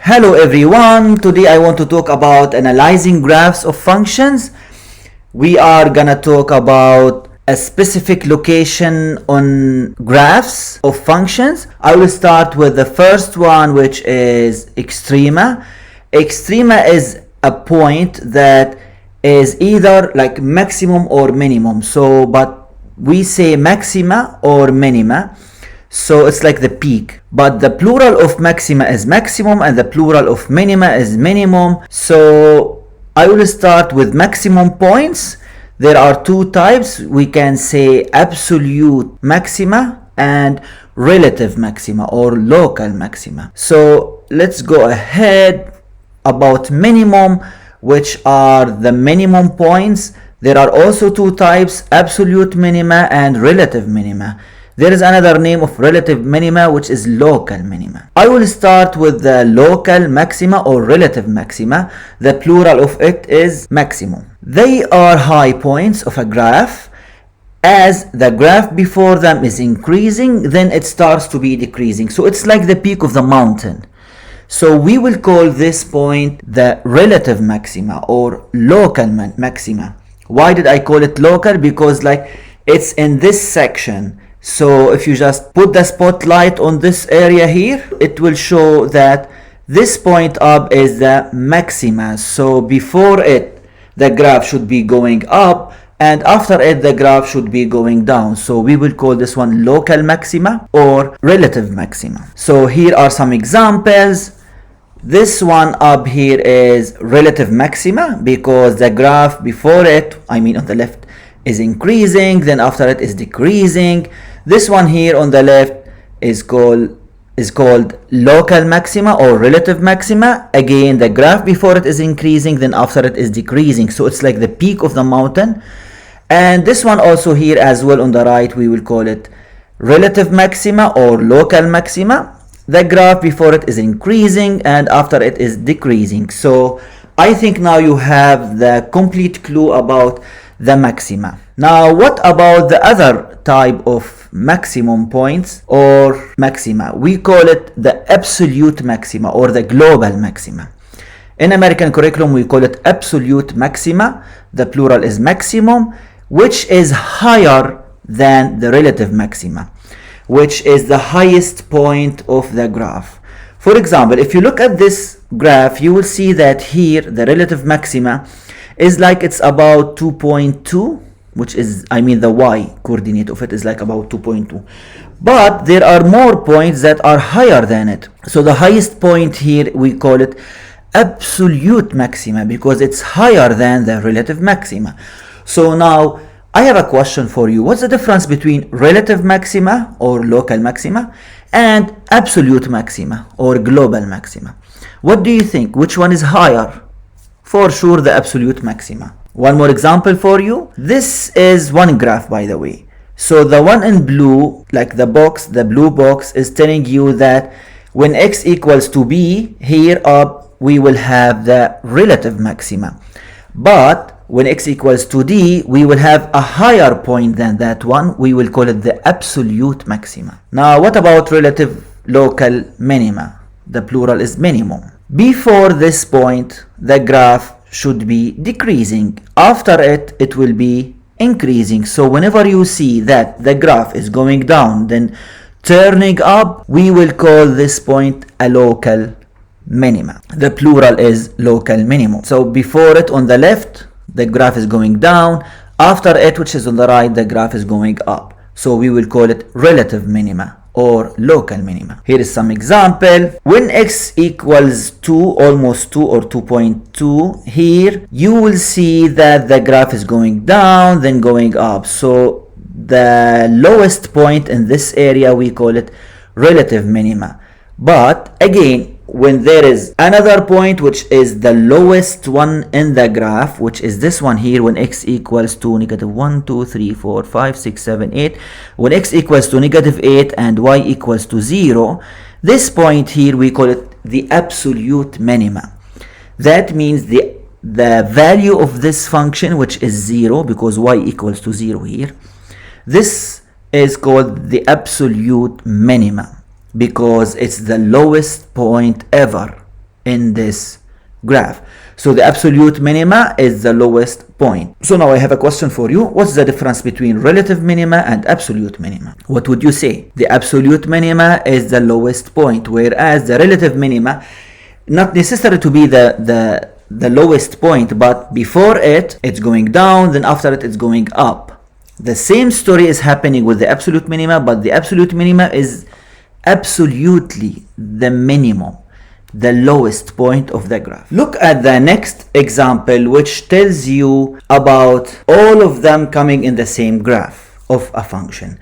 Hello everyone, today I want to talk about analyzing graphs of functions. We are gonna talk about a specific location on graphs of functions. I will start with the first one, which is extrema. Extrema is a point that is either like maximum or minimum. But we say maxima or minima. So it's like the peak, but the plural of maxima is maximum and the plural of minima is minimum. So I will start with maximum points. There are two types. We can say absolute maxima and relative maxima or local maxima. So let's go ahead about minimum, which are the minimum points. There are also two types, absolute minima and relative minima. There is another name of relative minima, which is local minima. I will start with the local maxima or relative maxima. The plural of it is maximum. They are high points of a graph. As the graph before them is increasing, then it starts to be decreasing. So it's like the peak of the mountain. So we will call this point the relative maxima or local maxima. Why did I call it local? Because it's in this section. So if you just put the spotlight on this area here, it will show that this point up is the maxima. So before it, the graph should be going up, and after it, the graph should be going down. So we will call this one local maxima or relative maxima. So here are some examples. This one up here is relative maxima because the graph before it, on the left, is increasing, then after it is decreasing. This one here on the left is called local maxima or relative maxima. Again, the graph before it is increasing, then after it is decreasing. So it's like the peak of the mountain. And this one also here as well on the right, we will call it relative maxima or local maxima. The graph before it is increasing and after it is decreasing. So I think now you have the complete clue about the maxima. Now, what about the other type of maximum points or maxima? We call it the absolute maxima or the global maxima. In American curriculum, we call it absolute maxima. The plural is maximum, which is higher than the relative maxima, which is the highest point of the graph. For example, if you look at this graph, you will see that here the relative maxima is it's about 2.2, which is, the y coordinate of it is about 2.2. But there are more points that are higher than it. So the highest point here, we call it absolute maxima because it's higher than the relative maxima. So now I have a question for you. What's the difference between relative maxima or local maxima and absolute maxima or global maxima? What do you think? Which one is higher? For sure, the absolute maxima. One more example for you. This is one graph, by the way. So the one in blue, the blue box is telling you that when x equals to b, here up we will have the relative maxima. But when x equals to d, we will have a higher point than that one. We will call it the absolute maxima. Now, what about relative local minima? The plural is minimum. Before this point, the graph should be decreasing. After it, it will be increasing. So whenever you see that the graph is going down, then turning up, we will call this point a local minima. The plural is local minimum. So before it on the left, the graph is going down. After it, which is on the right, the graph is going up. So we will call it relative minima or local minima. Here is some example. When x equals 2, almost 2 or 2.2, here you will see that the graph is going down, then going up. So the lowest point in this area, we call it relative minima. But again, when there is another point which is the lowest one in the graph, which is this one here, when x equals to negative 1, 2, 3, 4, 5, 6, 7, 8, when x equals to negative 8 and y equals to 0, this point here we call it the absolute minima. That means the value of this function, which is 0 because y equals to 0 here, this is called the absolute minima because it's the lowest point ever in this graph. So the absolute minima is the lowest point. So now I have a question for you. What's the difference between relative minima and absolute minima? What would you say? The absolute minima is the lowest point, whereas the relative minima, not necessary to be the lowest point, but before it, it's going down, then after it, it's going up. The same story is happening with the absolute minima, but the absolute minima is absolutely the minimum, the lowest point of the graph. Look at the next example, which tells you about all of them coming in the same graph of a function.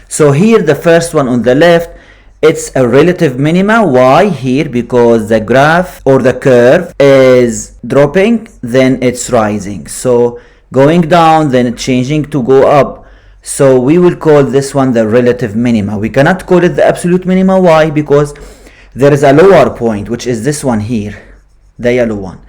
So here, the first one on the left, it's a relative minima. Why here? Because the graph or the curve is dropping, then it's rising. So going down, then it's changing to go up. So we will call this one the relative minima. We cannot call it the absolute minima. Why? Because there is a lower point, which is this one here, the yellow one,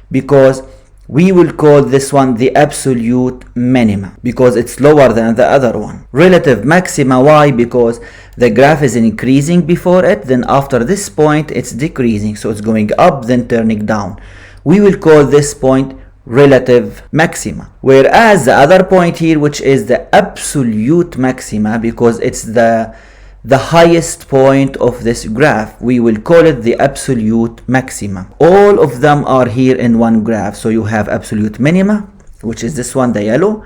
because we will call this one the absolute minima because it's lower than the other one. Relative maxima. Why? Because the graph is increasing before it, then after this point it's decreasing, so it's going up then turning down. We will call this point relative maxima, whereas the other point here, which is the absolute maxima, because it's the highest point of this graph, we will call it the absolute maxima. All of them are here in one graph. So you have absolute minima, which is this one, the yellow,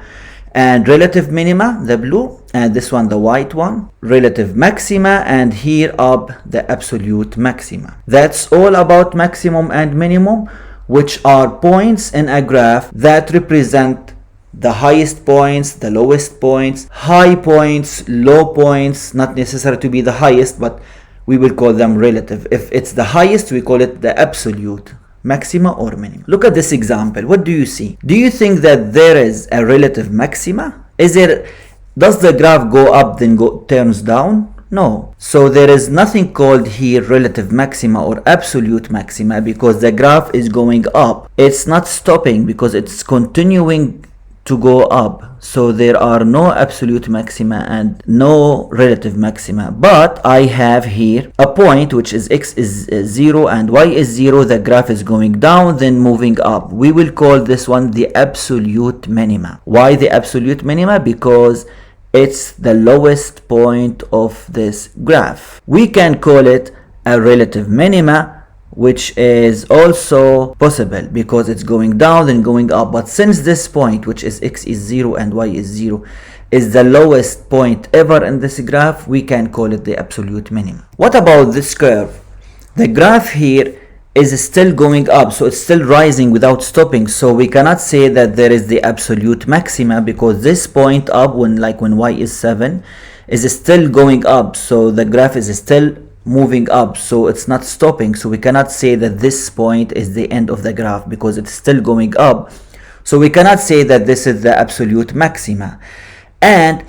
and relative minima, the blue, and this one, the white one, relative maxima, and here up the absolute maxima. That's all about maximum and minimum, which are points in a graph that represent the highest points, the lowest points, high points, low points, not necessary to be the highest, but we will call them relative. If it's the highest, we call it the absolute maxima or minimum. Look at this example. What do you see? Do you think that there is a relative maxima? Does the graph go up then turns down? No. So there is nothing called here relative maxima or absolute maxima because the graph is going up. It's not stopping because it's continuing to go up. So there are no absolute maxima and no relative maxima, but I have here a point which is x is 0 and y is 0. The graph is going down then moving up. We will call this one the absolute minima. Why the absolute minima? Because it's the lowest point of this graph. We can call it a relative minima, which is also possible because it's going down and going up. But since this point, which is x is 0 and y is 0, is the lowest point ever in this graph, we can call it the absolute minimum. What about this curve? The graph here is still going up, so it's still rising without stopping. So we cannot say that there is the absolute maxima because this point up, when y is 7, is still going up. So the graph is still moving up, so it's not stopping. So we cannot say that this point is the end of the graph because it's still going up. So we cannot say that this is the absolute maxima. And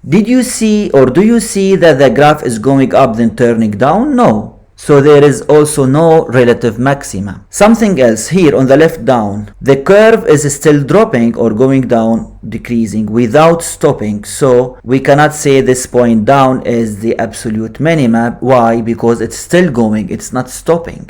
did you see, or do you see that the graph is going up then turning down? No. So there is also no relative maxima. Something else here on the left down, the curve is still dropping or going down, decreasing without stopping. So we cannot say this point down is the absolute minima. Why? Because it's still going, it's not stopping.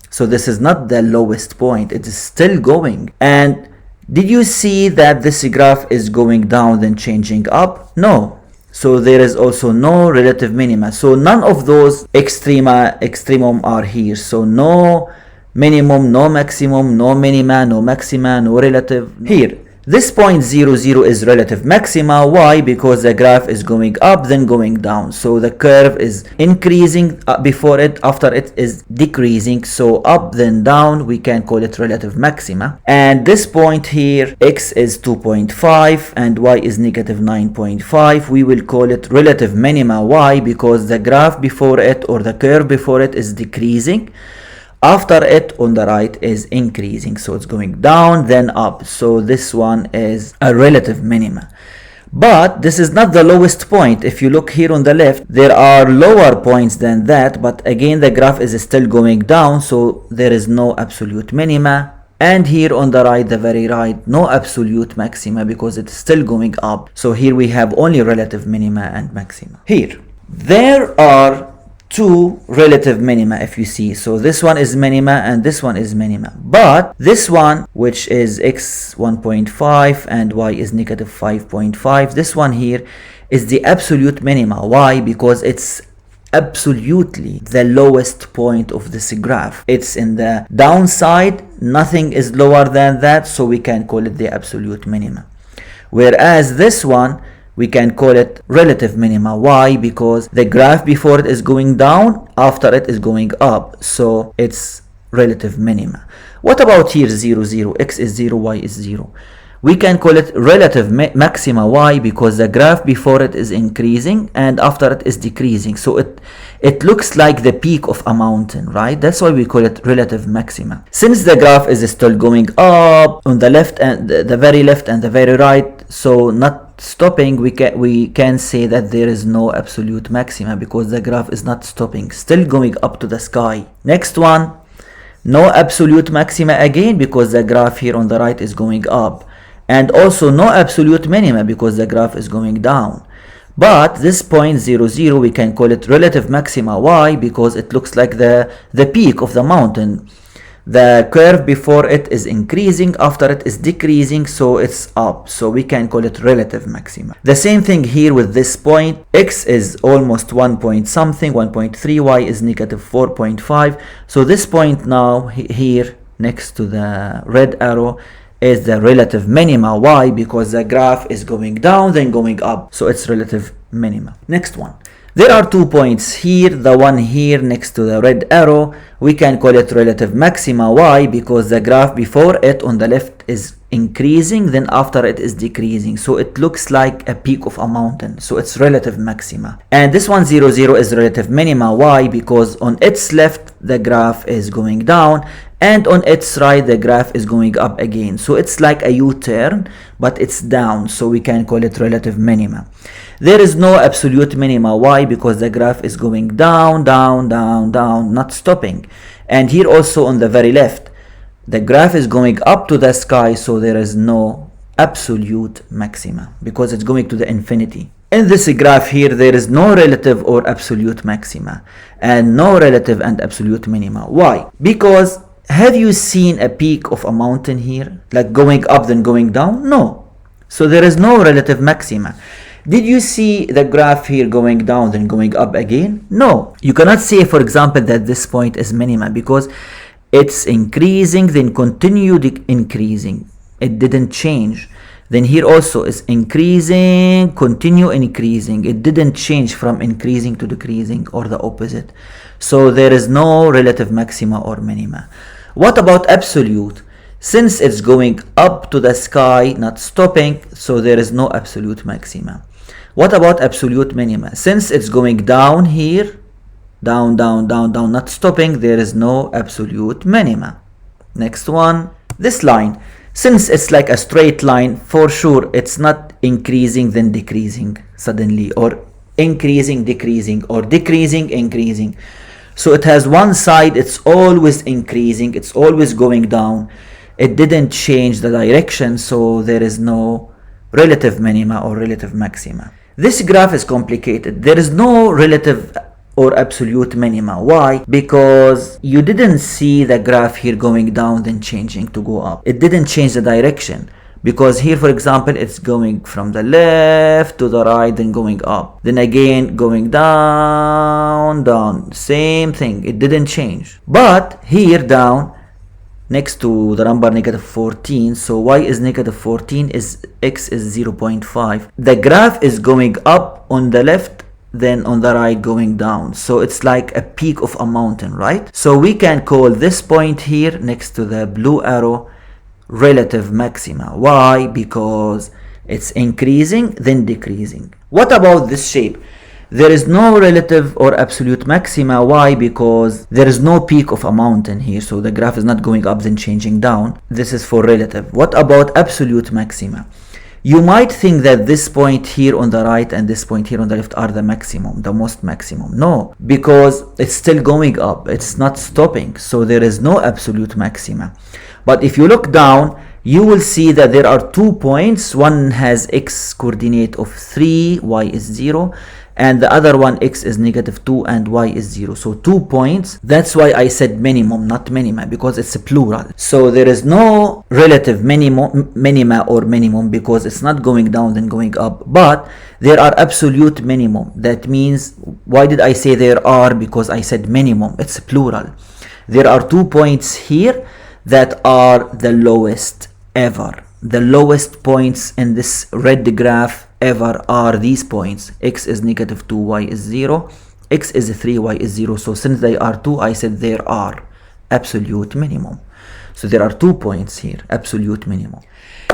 So this is not the lowest point, it is still going. And did you see that this graph is going down then changing up? No. So there is also no relative minima. So none of those extremum are here. So no minimum, no maximum, no minima, no maxima, no relative. Here, this point 0, 0 is relative maxima. Why? Because the graph is going up then going down. So the curve is increasing before it, after it is decreasing. So up then down, we can call it relative maxima. And this point here, x is 2.5 and y is negative 9.5. We will call it relative minima. Why? Because the graph before it or the curve before it is decreasing. After it on the right is increasing, so it's going down then up. So this one is a relative minima. But this is not the lowest point. If you look here on the left, there are lower points than that, but again the graph is still going down, so there is no absolute minima. And here on the right, the very right, no absolute maxima because it's still going up. So here we have only relative minima and maxima. Here, there are two relative minima if you see. So this one is minima and this one is minima. But this one, which is x 1.5 and y is negative 5.5, this one here is the absolute minima. Why? Because it's absolutely the lowest point of this graph. It's in the downside, nothing is lower than that, so we can call it the absolute minima. Whereas this one, we can call it relative minima. Why? Because the graph before it is going down, after it is going up, so it's relative minima. What about here 0, 0, x is 0, y is 0? We can call it relative maxima. Why? Because the graph before it is increasing and after it is decreasing, so it looks like the peak of a mountain, right? That's why we call it relative maxima. Since the graph is still going up on the left and the very left and the very right, so not stopping, we can say that there is no absolute maxima because the graph is not stopping, still going up to the sky. Next one, no absolute maxima again because the graph here on the right is going up, and also no absolute minima because the graph is going down. But this point 0, 0, we can call it relative maxima. Why? Because it looks like the peak of the mountain. The curve before it is increasing, after it is decreasing, so it's up, so we can call it relative maxima. The same thing here with this point. X is almost 1 point something, 1.3, y is negative 4.5, so this point now here next to the red arrow is the relative minima. Why? Because the graph is going down then going up, so it's relative minima. Next one, there are 2 points here. The one here next to the red arrow, we can call it relative maxima. Why? Because the graph before it on the left is increasing, then after it is decreasing, so it looks like a peak of a mountain, so it's relative maxima. And this one 0, 0 is relative minima. Why? Because on its left the graph is going down and on its right the graph is going up again, so it's like a U-turn but it's down, so we can call it relative minima. There is no absolute minima. Why? Because the graph is going down, down, down, down, not stopping. And here also on the very left the graph is going up to the sky, so there is no absolute maxima because it's going to the infinity. In this graph here there is no relative or absolute maxima and no relative and absolute minima. Why? Because have you seen a peak of a mountain here, like going up then going down? No. So there is no relative maxima. Did you see the graph here going down then going up again? No. You cannot say, for example, that this point is minima because it's increasing then continue increasing. It didn't change. Then here also is increasing, continue increasing. It didn't change from increasing to decreasing or the opposite. So there is no relative maxima or minima. What about absolute? Since it's going up to the sky, not stopping, so there is no absolute maxima. What about absolute minima? Since it's going down here, down, down, down, down, not stopping, there is no absolute minima. Next one, this line. Since it's like a straight line, for sure it's not increasing then decreasing suddenly, or increasing, decreasing, or decreasing, increasing. So it has one side, it's always increasing, it's always going down. It didn't change the direction, so there is no relative minima or relative maxima. This graph is complicated. There is no relative or absolute minima. Why? Because you didn't see the graph here going down then changing to go up. It didn't change the direction. Because here, for example, it's going from the left to the right, then going up. Then again, going down, down. Same thing. It didn't change. But here down, next to the number negative 14, so y is negative 14, is x is 0.5. The graph is going up on the left, then on the right going down. So it's like a peak of a mountain, right? So we can call this point here next to the blue arrow relative maxima. Why? Because it's increasing then decreasing. What about this shape? There is no relative or absolute maxima. Why? Because there is no peak of a mountain here, so the graph is not going up then changing down. This is for relative. What about absolute maxima? You might think that this point here on the right and this point here on the left are the maximum, the most maximum. No, because it's still going up, it's not stopping, so there is no absolute maxima. But if you look down, you will see that there are 2 points. One has x coordinate of 3, y is 0, and the other one x is -2 and y is 0. So 2 points. That's why I said minimum, not minima, because it's a plural. So there is no relative minima or minimum, because it's not going down then going up, but there are absolute minimum. That means, why did I say there are? Because I said minimum, it's plural. There are 2 points here that are the lowest ever. The lowest points in this red graph ever are these points. X is -2, y is 0, x is 3, y is 0. So since they are 2, I said there are absolute minimum. So there are 2 points here, absolute minimum.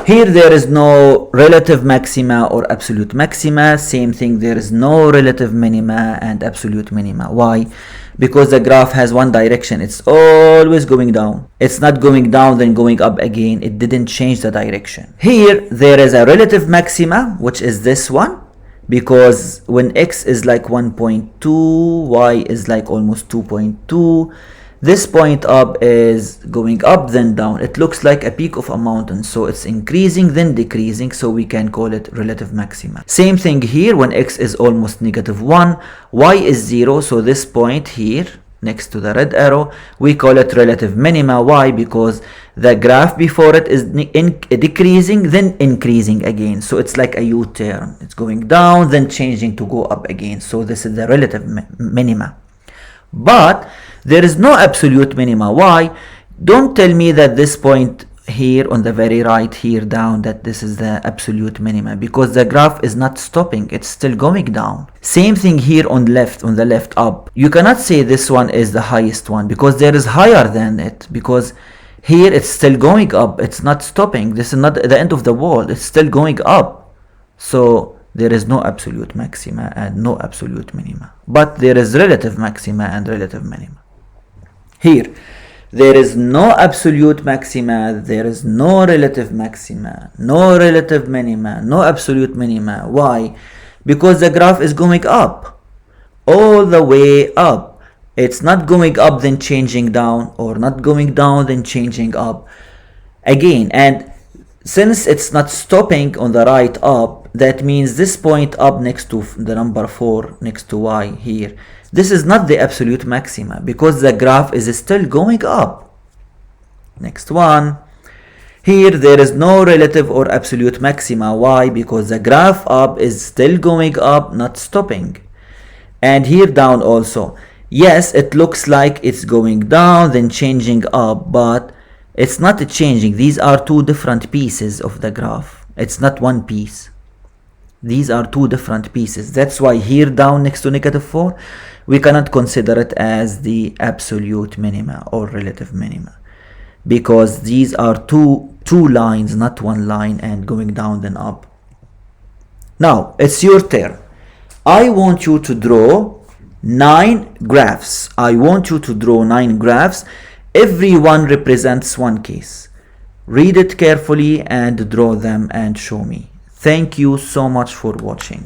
Here there is no relative maxima or absolute maxima. Same thing, there is no relative minima and absolute minima. Why? Because the graph has one direction. It's always going down. It's not going down then going up again. It didn't change the direction. Here there is a relative maxima, which is this one, because when x is like 1.2, y is like almost 2.2, this point up is going up then down. It looks like a peak of a mountain, so it's increasing then decreasing, so we can call it relative maxima. Same thing here, when x is almost -1, y is 0, so this point here next to the red arrow, we call it relative minima. Why? Because the graph before it is decreasing then increasing again, so it's like a U-turn. It's going down then changing to go up again, so this is the relative minima. But there is no absolute minima. Why? Don't tell me that this point here on the very right here down, that this is the absolute minima, because the graph is not stopping, it's still going down. Same thing here on the left up. You cannot say this one is the highest one, because there is higher than it, because here it's still going up, it's not stopping. This is not the end of the world, it's still going up. So there is no absolute maxima and no absolute minima, but there is relative maxima and relative minima. Here there is no absolute maxima, there is no relative maxima, no relative minima, no absolute minima. Why? Because the graph is going up, all the way up. It's not going up then changing down, or not going down then changing up again. And since it's not stopping on the right up, that means this point up next to the number 4 next to y here, this is not the absolute maxima, because the graph is still going up. Next one. Here there is no relative or absolute maxima. Why? Because the graph up is still going up, not stopping. And here down also. Yes, it looks like it's going down then changing up, but it's not changing. These are 2 different pieces of the graph. It's not one piece. These are 2 different pieces. That's why here down next to -4, we cannot consider it as the absolute minima or relative minima, because these are two lines, not one line, and going down then up. Now it's your turn. I want you to draw 9 graphs. I want you to draw 9 graphs. Every one represents one case. Read it carefully and draw them and show me. Thank you so much for watching.